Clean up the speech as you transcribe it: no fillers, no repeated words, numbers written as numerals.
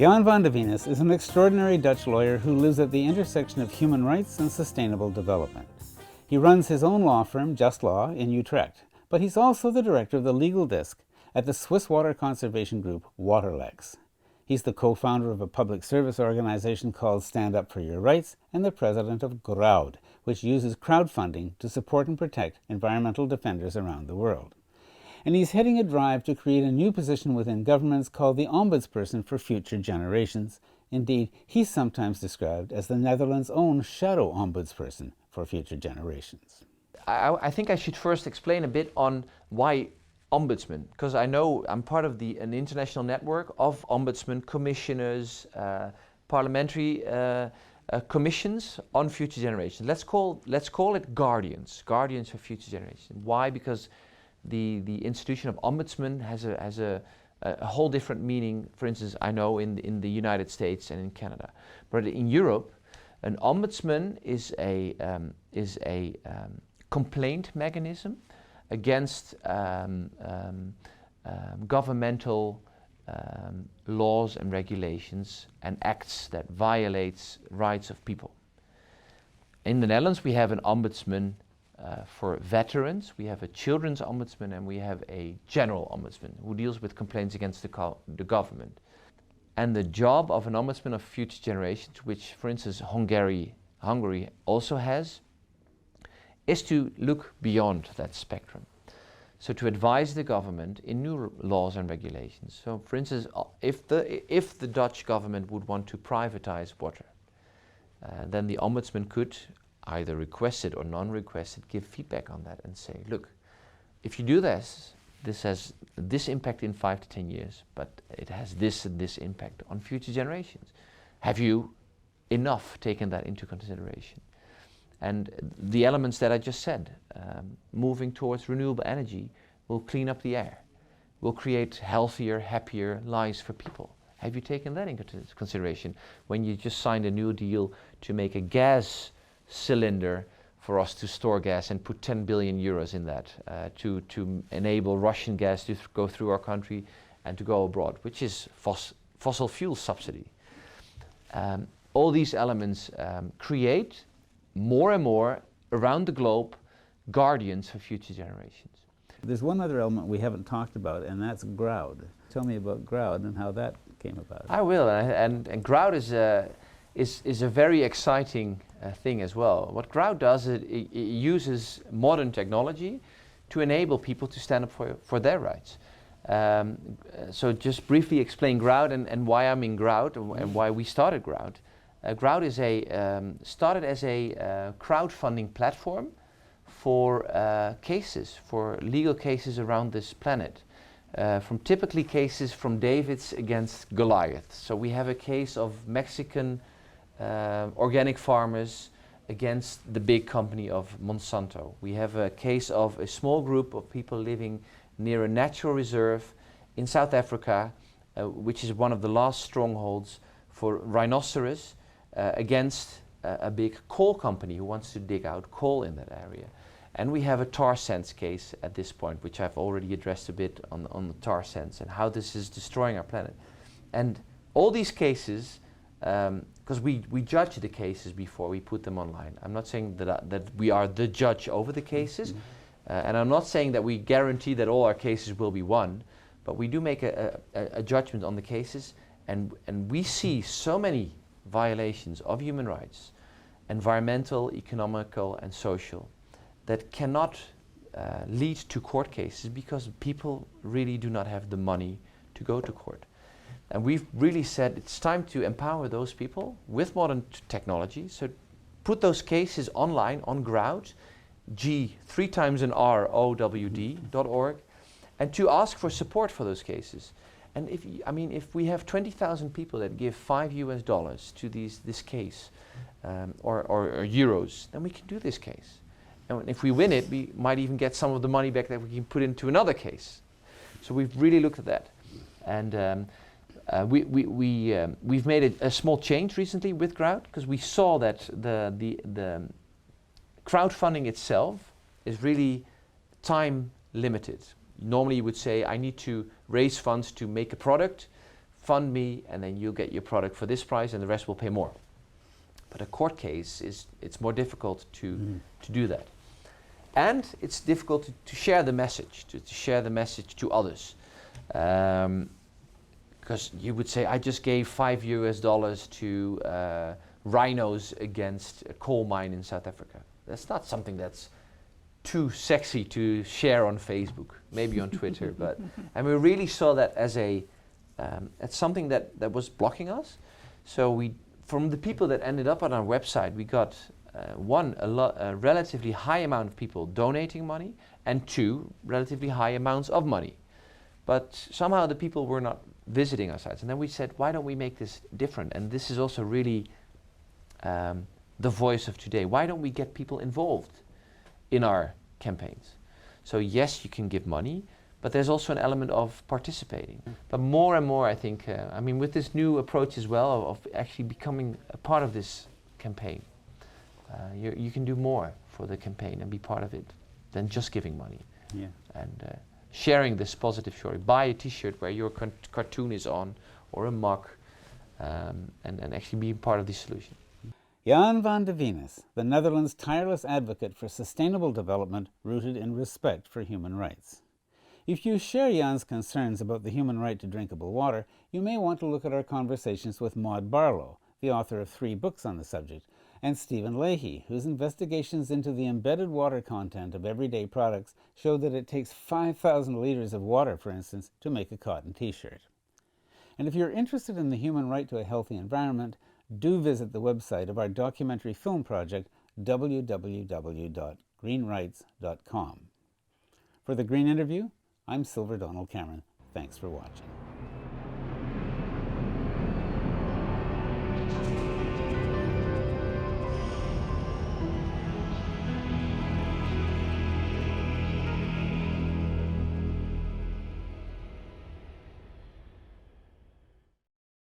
Jan van de Venis is an extraordinary Dutch lawyer who lives at the intersection of human rights and sustainable development. He runs his own law firm, Just Law, in Utrecht, but he's also the director of the legal desk at the Swiss water conservation group Waterlex. He's the co-founder of a public service organization called Stand Up for Your Rights and the president of Groud, which uses crowdfunding to support and protect environmental defenders around the world. And he's heading a drive to create a new position within governments called the Ombudsperson for Future Generations. Indeed, he's sometimes described as the Netherlands' own shadow ombudsperson for future generations. I think I should first explain a bit on why ombudsman, because I know I'm part of an international network of ombudsman commissioners, parliamentary commissions on future generations. Let's call it guardians for future generations. Why? Because the institution of ombudsman has a whole different meaning. For instance, I know in the United States and in Canada, but in Europe, an ombudsman is a complaint mechanism against governmental laws and regulations and acts that violates rights of people. In the Netherlands, we have an ombudsman for veterans, we have a children's ombudsman, and we have a general ombudsman who deals with complaints against the government. And the job of an ombudsman of future generations, which for instance Hungary also has, is to look beyond that spectrum. So to advise the government in new laws and regulations. So for instance, if the Dutch government would want to privatize water, then the ombudsman could, either requested or non-requested, give feedback on that and say, look, if you do this has this impact in 5 to 10 years, but it has this and this impact on future generations. Have you enough taken that into consideration? And the elements that I just said, moving towards renewable energy will clean up the air, will create healthier, happier lives for people. Have you taken that into consideration when you just signed a new deal to make a gas cylinder for us to store gas and put 10 billion euros in that to enable Russian gas to go through our country and to go abroad, which is fossil fuel subsidy. All these elements create more and more around the globe guardians for future generations. There's one other element we haven't talked about, and that's Groud. Tell me about Groud and how that came about. I will, and Groud is a very exciting thing as well. What Groud does, it uses modern technology to enable people to stand up for their rights. So just briefly explain Groud and why I'm in Groud and why we started Groud. Groud is started as a crowdfunding platform for for legal cases around this planet. From typically cases from Davids against Goliath. So we have a case of Mexican organic farmers against the big company of Monsanto. We have a case of a small group of people living near a natural reserve in South Africa, which is one of the last strongholds for rhinoceros, against a big coal company who wants to dig out coal in that area. And we have a tar sands case at this point, which I've already addressed a bit on the tar sands and how this is destroying our planet. And all these cases, because we judge the cases before we put them online. I'm not saying that we are the judge over the cases, and I'm not saying that we guarantee that all our cases will be won, but we do make a judgment on the cases, and we see so many violations of human rights, environmental, economical, and social, that cannot lead to court cases because people really do not have the money to go to court. And we've really said it's time to empower those people with modern technology. So put those cases online on Groud, G3ROWD.org, and to ask for support for those cases. And if we have 20,000 people that give $5 to this case, or euros, then we can do this case. And if we win it, we might even get some of the money back that we can put into another case. So we've really looked at that. And we've made a small change recently with Groud, because we saw that the crowdfunding itself is really time limited. Normally you would say, I need to raise funds to make a product fund me, and then you'll get your product for this price, and the rest will pay more. But a court case it's more difficult to do that, and it's difficult to share the message, to share the message to others, because you would say, I just gave $5 to rhinos against a coal mine in South Africa. That's not something that's too sexy to share on Facebook, maybe on Twitter, and we really saw that as something that was blocking us. So from the people that ended up on our website, we got a relatively high amount of people donating money, and 2, relatively high amounts of money. But somehow the people were not visiting our sites. And then we said, why don't we make this different? And this is also really the voice of today. Why don't we get people involved in our campaigns? So yes, you can give money, but there's also an element of participating. But more and more, I think, with this new approach as well, of actually becoming a part of this campaign, you can do more for the campaign and be part of it than just giving money. Yeah. And sharing this positive story. Buy a t-shirt where your cartoon is on, or a mug, and actually be part of the solution. Jan van de Venis, the Netherlands' tireless advocate for sustainable development rooted in respect for human rights. If you share Jan's concerns about the human right to drinkable water, you may want to look at our conversations with Maud Barlow, the author of 3 books on the subject, and Stephen Leahy, whose investigations into the embedded water content of everyday products show that it takes 5,000 liters of water, for instance, to make a cotton t-shirt. And if you're interested in the human right to a healthy environment, do visit the website of our documentary film project, www.greenrights.com. For The Green Interview, I'm Silver Donald Cameron. Thanks for watching.